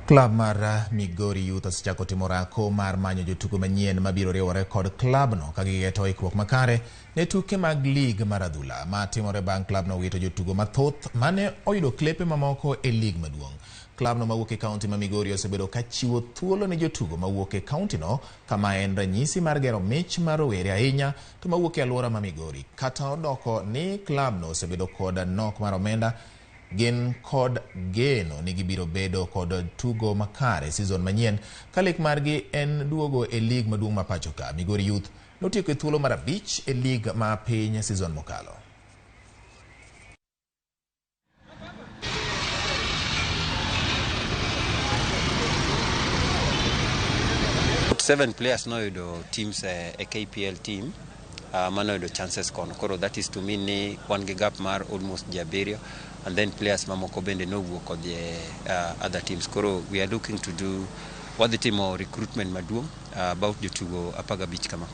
Klab mar Migori Youth osechako timo orako mar manyo jotugo manyien mabiro riwore kod klabno ka gigeto ikruok makare ne tuke mag lig mar adhula ma timore bang' klabno wito jotugo mathoth mane oyudo klepe mamoko e lig maduong'. Klabno mawuok e kaunti ma Migori osebedo ka chiwo thuolo ne jotugo mawuok e kauntino kama en ranyisi mar gero mich mar rowere ahinya to mawuok e alwora ma Migori. Kata odoko ni klabno osebedo kod nok mar omenda, gin kod geno ni gibiro bedo kod tugo makare season manyien ka lek margi en duogo e lig maduong' ma pacho ka. Migori Youth notieko e thuolo mar 5 e lig ma piny season mokalo. Seven players no yudo teams a KPL team mano yudo chances kono, koro that is to mean ni wan gi gap mar almost jaberio, and then players mamoko bende no wuok kod other teams. Koro we are looking to do what the team recruitment maduong about jotugo 15 kama.